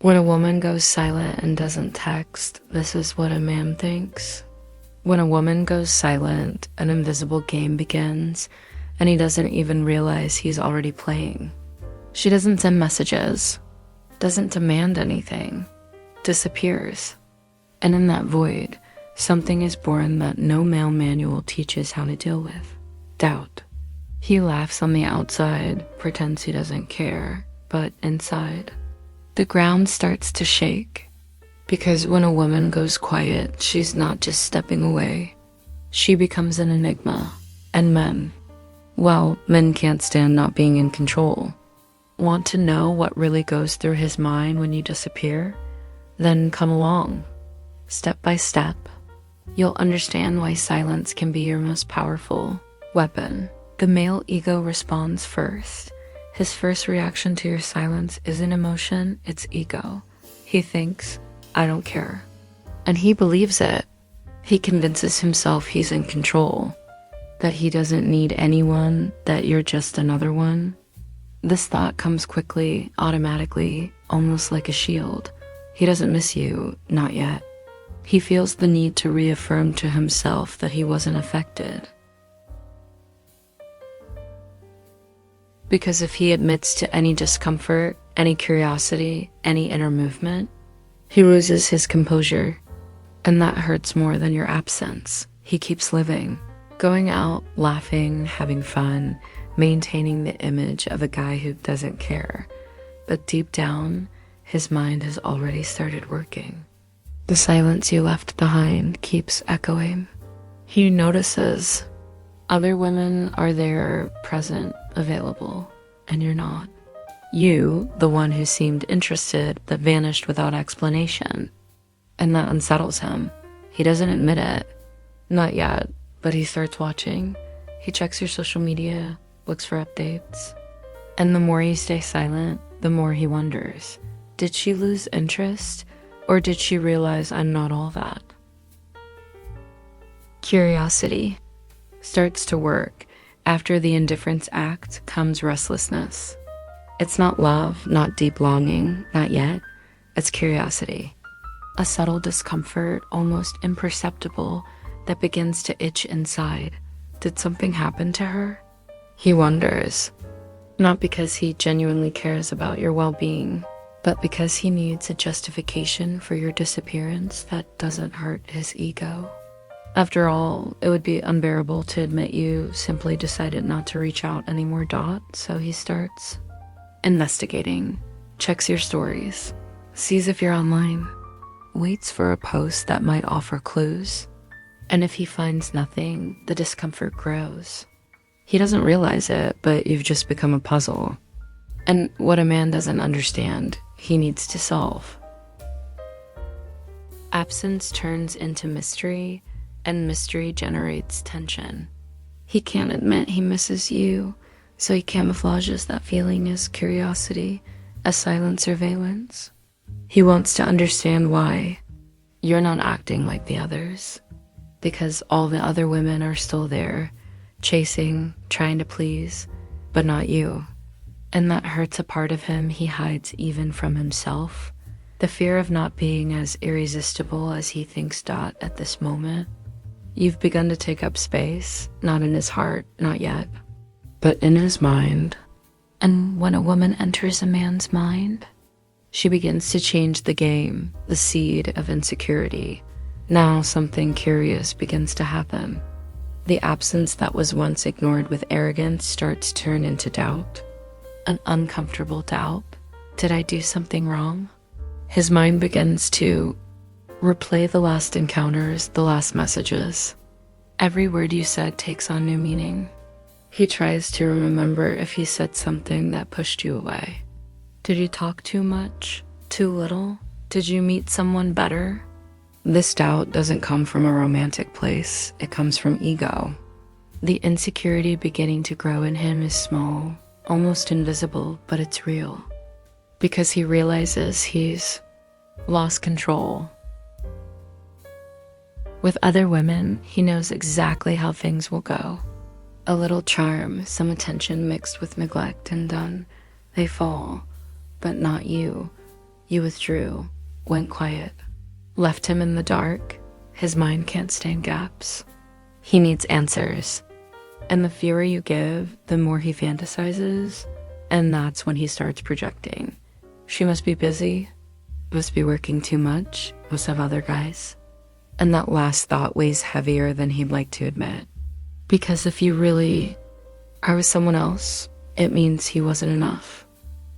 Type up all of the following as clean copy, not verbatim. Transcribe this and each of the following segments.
When a woman goes silent and doesn't text, this is what a man thinks. When a woman goes silent, an invisible game begins, and he doesn't even realize he's already playing. She doesn't send messages, doesn't demand anything, disappears. And in that void, something is born that no male manual teaches how to deal with: doubt. He laughs on the outside, pretends he doesn't care, but inside, the ground starts to shake. Because when a woman goes quiet, she's not just stepping away. She becomes an enigma. And men can't stand not being in control. Want to know what really goes through his mind when you disappear? Then come along. Step by step, you'll understand why silence can be your most powerful weapon. The male ego responds first. His first reaction to your silence isn't emotion, it's ego. He thinks, I don't care. And he believes it. He convinces himself he's in control, that he doesn't need anyone, that you're just another one. This thought comes quickly, automatically, almost like a shield. He doesn't miss you, not yet. He feels the need to reaffirm to himself that he wasn't affected. Because if he admits to any discomfort, any curiosity, any inner movement, he loses his composure. And that hurts more than your absence. He keeps living, going out, laughing, having fun, maintaining the image of a guy who doesn't care. But deep down, his mind has already started working. The silence you left behind keeps echoing. He notices other women are there, present, available, and you're not. You, the one who seemed interested but vanished without explanation. And that unsettles him. He doesn't admit it. Not yet, but he starts watching. He checks your social media, looks for updates. And the more you stay silent, the more he wonders, did she lose interest? Or did she realize I'm not all that? Curiosity starts to work. After the indifference act comes restlessness. It's not love, not deep longing, not yet. It's curiosity. A subtle discomfort, almost imperceptible, that begins to itch inside. Did something happen to her? He wonders. Not because he genuinely cares about your well-being, but because he needs a justification for your disappearance that doesn't hurt his ego. After all, it would be unbearable to admit you simply decided not to reach out anymore, so he starts investigating, checks your stories, sees if you're online, waits for a post that might offer clues. And if he finds nothing, the discomfort grows. He doesn't realize it, but you've just become a puzzle. And what a man doesn't understand, he needs to solve. Absence turns into mystery, and mystery generates tension. He can't admit he misses you, so he camouflages that feeling as curiosity, as silent surveillance. He wants to understand why you're not acting like the others, because all the other women are still there, chasing, trying to please, but not you. And that hurts a part of him he hides even from himself. The fear of not being as irresistible as he thinks at this moment. You've begun to take up space, not in his heart, not yet, but in his mind. And when a woman enters a man's mind, she begins to change the game, the seed of insecurity. Now something curious begins to happen. The absence that was once ignored with arrogance starts to turn into doubt. An uncomfortable doubt. Did I do something wrong? His mind begins to replay the last encounters, the last messages. Every word you said takes on new meaning. He tries to remember if he said something that pushed you away. Did you talk too much? Too little? Did you meet someone better? This doubt doesn't come from a romantic place. It comes from ego. The insecurity beginning to grow in him is small, almost invisible, but it's real. Because he realizes he's lost control. With other women, he knows exactly how things will go. A little charm, some attention mixed with neglect, and done. They fall, but not you. You withdrew, went quiet, left him in the dark. His mind can't stand gaps. He needs answers. And the fewer you give, the more he fantasizes. And that's when he starts projecting. She must be busy, must be working too much, must have other guys. And that last thought weighs heavier than he'd like to admit. Because if you really are with someone else, it means he wasn't enough.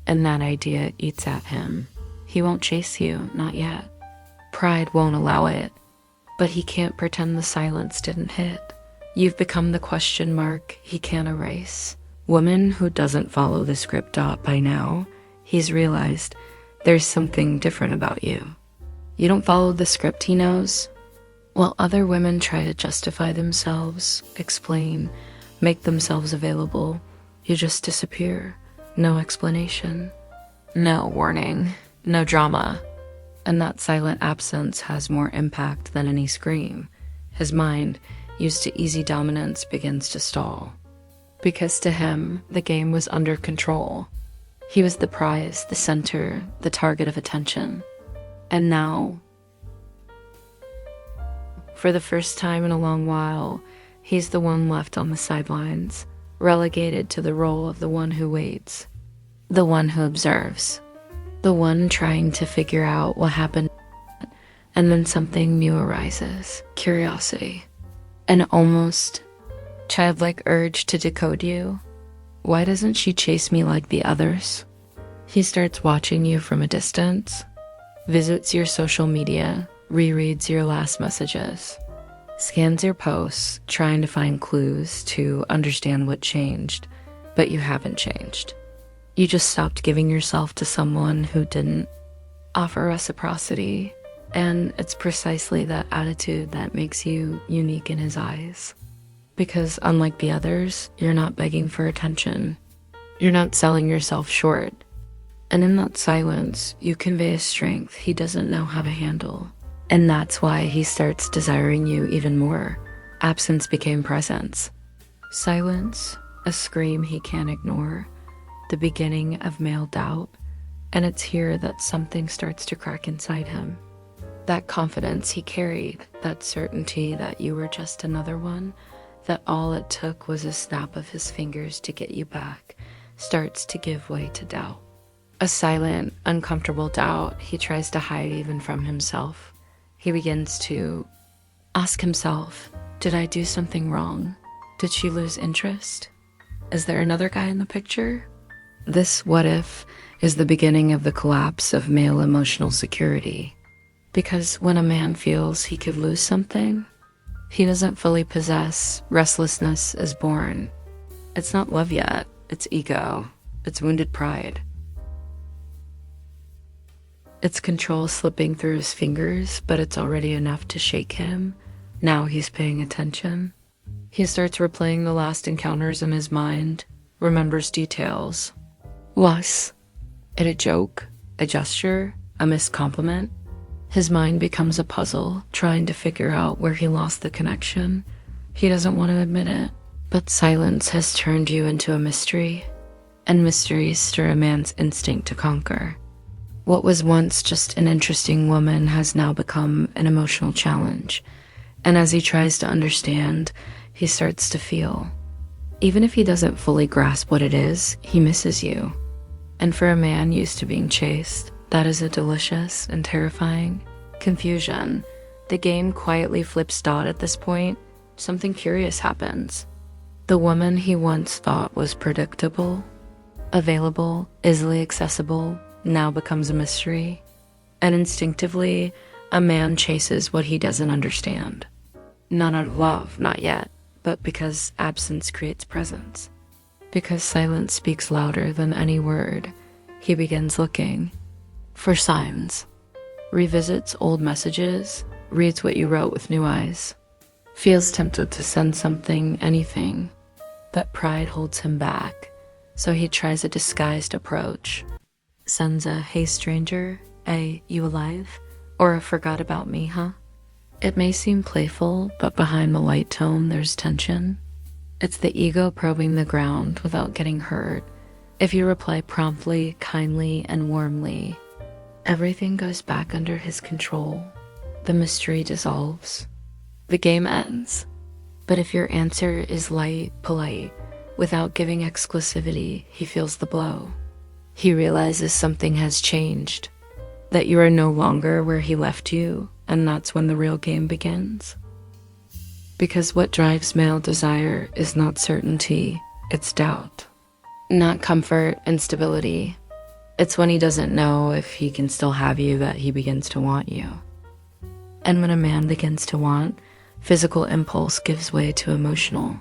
And that idea eats at him. He won't chase you, not yet. Pride won't allow it. But he can't pretend the silence didn't hit. You've become the question mark he can't erase. Woman who doesn't follow the script dot by now, he's realized there's something different about you. You don't follow the script, he knows. While other women try to justify themselves, explain, make themselves available, you just disappear. No explanation. No warning. No drama. And that silent absence has more impact than any scream. His mind, used to easy dominance, begins to stall. Because to him, the game was under control. He was the prize, the center, the target of attention. And now, for the first time in a long while, he's the one left on the sidelines, relegated to the role of the one who waits, the one who observes, the one trying to figure out what happened. And then something new arises, curiosity, an almost childlike urge to decode you. Why doesn't she chase me like the others? He starts watching you from a distance, visits your social media, rereads your last messages, scans your posts, trying to find clues to understand what changed, but you haven't changed. You just stopped giving yourself to someone who didn't offer reciprocity, and it's precisely that attitude that makes you unique in his eyes. Because unlike the others, you're not begging for attention. You're not selling yourself short. And in that silence, you convey a strength he doesn't know how to handle. And that's why he starts desiring you even more. Absence became presence. Silence, a scream he can't ignore. The beginning of male doubt. And it's here that something starts to crack inside him. That confidence he carried, that certainty that you were just another one, that all it took was a snap of his fingers to get you back, starts to give way to doubt. A silent, uncomfortable doubt he tries to hide even from himself. He begins to ask himself, did I do something wrong? Did she lose interest? Is there another guy in the picture? This what if is the beginning of the collapse of male emotional security. Because when a man feels he could lose something, he doesn't fully possess, restlessness is born. It's not love yet, it's ego, it's wounded pride. It's control slipping through his fingers, but it's already enough to shake him. Now he's paying attention. He starts replaying the last encounters in his mind, remembers details. Was it a joke, a gesture, a missed compliment? His mind becomes a puzzle, trying to figure out where he lost the connection. He doesn't want to admit it, but silence has turned you into a mystery, and mysteries stir a man's instinct to conquer. What was once just an interesting woman has now become an emotional challenge, and as he tries to understand, he starts to feel. Even if he doesn't fully grasp what it is, he misses you. And for a man used to being chased, that is a delicious and terrifying confusion. The game quietly flips dot at this point. Something curious happens. The woman he once thought was predictable, available, easily accessible, now becomes a mystery. And instinctively, a man chases what he doesn't understand. Not out of love, not yet, but because absence creates presence. Because silence speaks louder than any word, he begins looking for signs, revisits old messages, reads what you wrote with new eyes, feels tempted to send something, anything, but pride holds him back, so he tries a disguised approach. Sends a, hey stranger, a, you alive? Or a forgot about me, huh? It may seem playful, but behind the light tone there's tension. It's the ego probing the ground without getting hurt. If you reply promptly, kindly, and warmly, Everything goes back under his control. The mystery dissolves. The game ends. But if your answer is light, polite, without giving exclusivity, he feels the blow. He realizes something has changed, that you are no longer where he left you, and that's when the real game begins. Because what drives male desire is not certainty, it's doubt. Not comfort and stability. It's when he doesn't know if he can still have you that he begins to want you. And when a man begins to want, physical impulse gives way to emotional.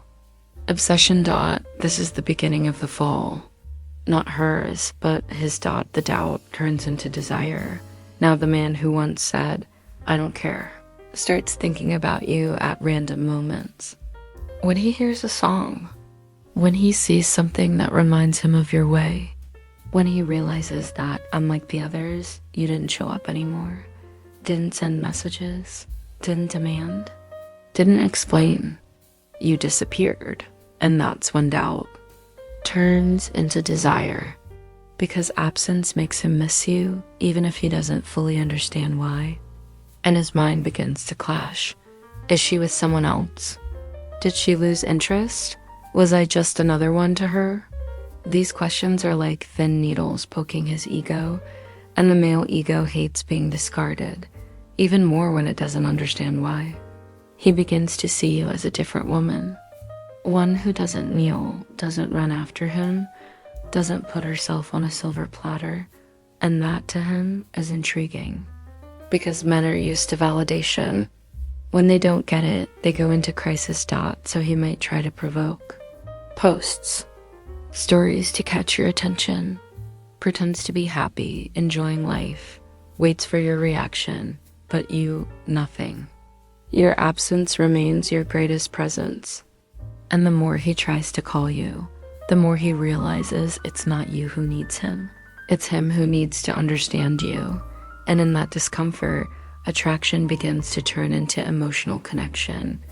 Obsession. This is the beginning of the fall. Not hers, but his. The doubt turns into desire. Now the man who once said, "I don't care," starts thinking about you at random moments. When he hears a song, when he sees something that reminds him of your way, when he realizes that, unlike the others, you didn't show up anymore, didn't send messages, didn't demand, didn't explain, you disappeared. And that's when doubt turns into desire, because absence makes him miss you, even if he doesn't fully understand why. And his mind begins to clash. Is she with someone else? Did she lose interest? Was I just another one to her? These questions are like thin needles poking his ego, and the male ego hates being discarded, even more when it doesn't understand why. He begins to see you as a different woman. One who doesn't kneel, doesn't run after him, doesn't put herself on a silver platter, and that to him is intriguing. Because men are used to validation. When they don't get it, they go into crisis. So he might try to provoke. Posts. Stories to catch your attention. Pretends to be happy, enjoying life. Waits for your reaction, but you, nothing. Your absence remains your greatest presence. And the more he tries to call you, the more he realizes it's not you who needs him. It's him who needs to understand you. And in that discomfort, attraction begins to turn into emotional connection.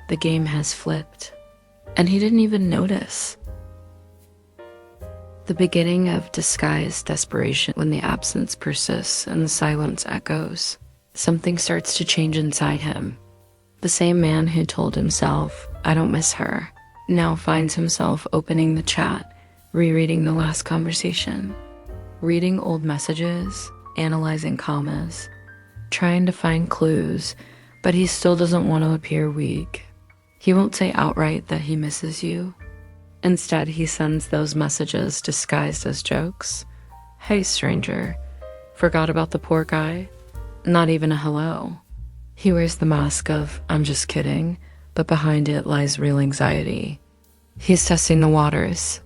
The game has flipped. And he didn't even notice. The beginning of disguised desperation. When the absence persists and the silence echoes, something starts to change inside him. The same man who told himself, "I don't miss her," now finds himself opening the chat, rereading the last conversation, reading old messages, analyzing commas, trying to find clues, but he still doesn't want to appear weak. He won't say outright that he misses you. Instead, he sends those messages disguised as jokes. "Hey, stranger, forgot about the poor guy?" Not even a hello. He wears the mask of, "I'm just kidding," but behind it lies real anxiety. He's testing the waters,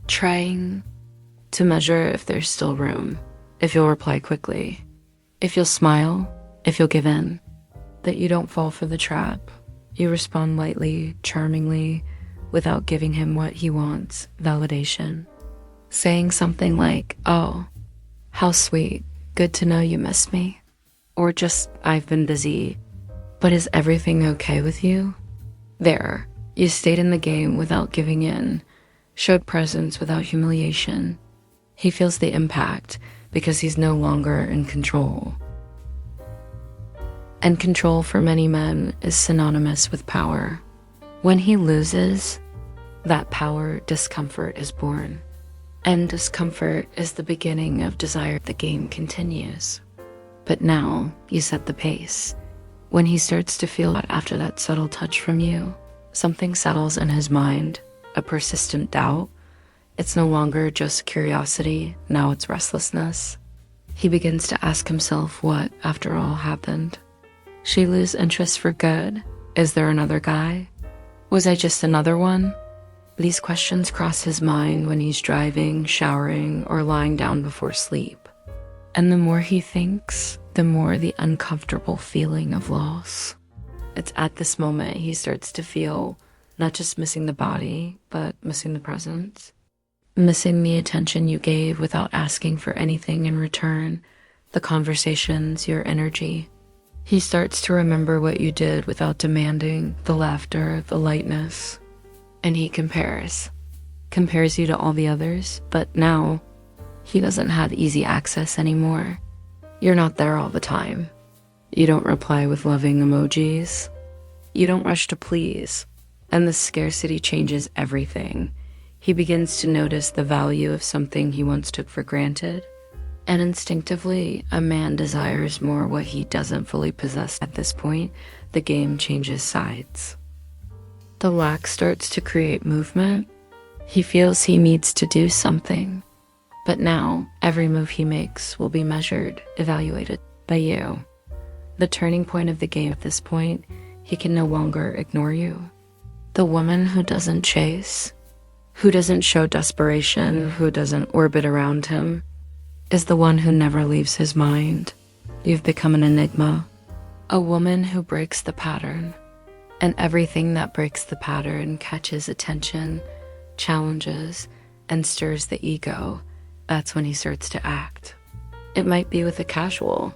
trying to measure if there's still room, if you'll reply quickly, if you'll smile, if you'll give in, that you don't fall for the trap. You respond lightly, charmingly, without giving him what he wants, validation. Saying something like, "Oh, how sweet, good to know you miss me." Or just, "I've been busy, but is everything okay with you?" There, you stayed in the game without giving in, showed presence without humiliation. He feels the impact because he's no longer in control. And control for many men is synonymous with power. When he loses that power, discomfort is born. And discomfort is the beginning of desire. The game continues. But now you set the pace. When he starts to feel after that subtle touch from you, something settles in his mind, a persistent doubt. It's no longer just curiosity, now it's restlessness. He begins to ask himself what, after all, happened. She lose interest for good? Is there another guy? Was I just another one? These questions cross his mind when he's driving, showering, or lying down before sleep. And the more he thinks, the more the uncomfortable feeling of loss. It's at this moment he starts to feel not just missing the body, but missing the presence. Missing the attention you gave without asking for anything in return, the conversations, your energy. He starts to remember what you did without demanding, the laughter, the lightness. And he compares you to all the others, but now he doesn't have easy access anymore. You're not there all the time. You don't reply with loving emojis. You don't rush to please. And the scarcity changes everything. He begins to notice the value of something he once took for granted. And instinctively, a man desires more what he doesn't fully possess. At this point, the game changes sides. The lack starts to create movement. He feels he needs to do something. But now, every move he makes will be measured, evaluated by you. The turning point of the game at this point, he can no longer ignore you. The woman who doesn't chase, who doesn't show desperation, who doesn't orbit around him, is the one who never leaves his mind. You've become an enigma. A woman who breaks the pattern. And everything that breaks the pattern catches attention, challenges, and stirs the ego. That's when he starts to act. It might be with a casual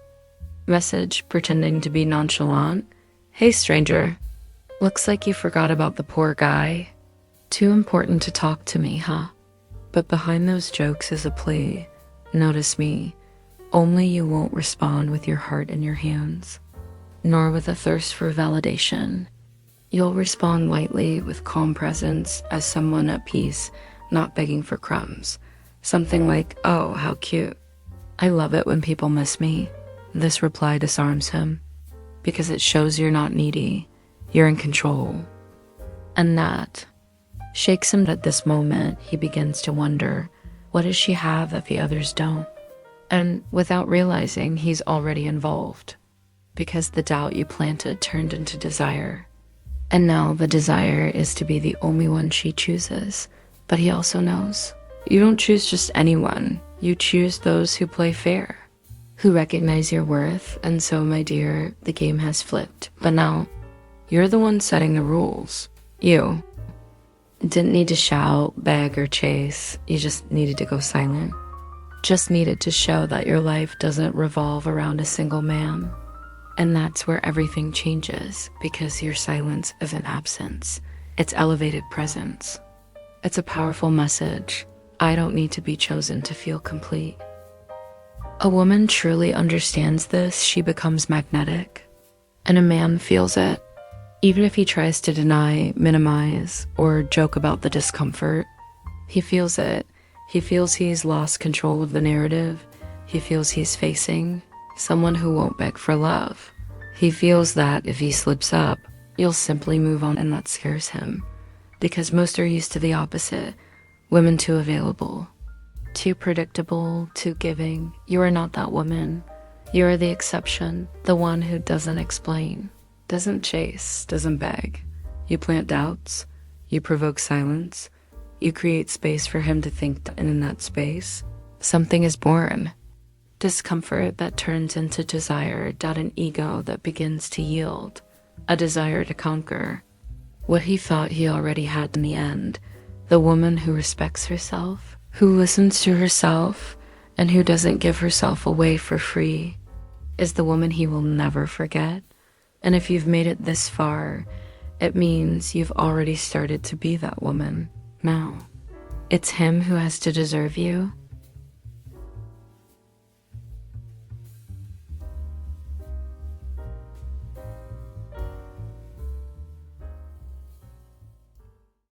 message pretending to be nonchalant. Hey stranger, looks like you forgot about the poor guy. Too important to talk to me, huh? But behind those jokes is a plea. Notice me. Only you won't respond with your heart in your hands, nor with a thirst for validation. You'll respond lightly with calm presence as someone at peace, not begging for crumbs. Something like, oh, how cute. I love it when people miss me. This reply disarms him because it shows you're not needy. You're in control. And that shakes him. At this moment, he begins to wonder, what does she have that the others don't? And without realizing, he's already involved because the doubt you planted turned into desire. And now the desire is to be the only one she chooses. But he also knows you don't choose just anyone. You choose those who play fair, who recognize your worth. And so, my dear, the game has flipped. But now, you're the one setting the rules. You didn't need to shout, beg, or chase. You just needed to go silent. Just needed to show that your life doesn't revolve around a single man. And that's where everything changes, because your silence isn't absence. It's elevated presence. It's a powerful message. I don't need to be chosen to feel complete. A woman truly understands this. She becomes magnetic. And a man feels it. Even if he tries to deny, minimize, or joke about the discomfort, he feels it. He feels he's lost control of the narrative. He feels he's facing someone who won't beg for love. He feels that if he slips up, you'll simply move on, and that scares him. Because most are used to the opposite. Women too available, too predictable, too giving. You are not that woman. You are the exception, the one who doesn't explain, doesn't chase, doesn't beg. You plant doubts, you provoke silence, you create space for him to think, and in that space, something is born. Discomfort that turns into desire, an ego that begins to yield, a desire to conquer what he thought he already had in the end. The woman who respects herself, who listens to herself, and who doesn't give herself away for free, is the woman he will never forget. And if you've made it this far, it means you've already started to be that woman. Now, it's him who has to deserve you.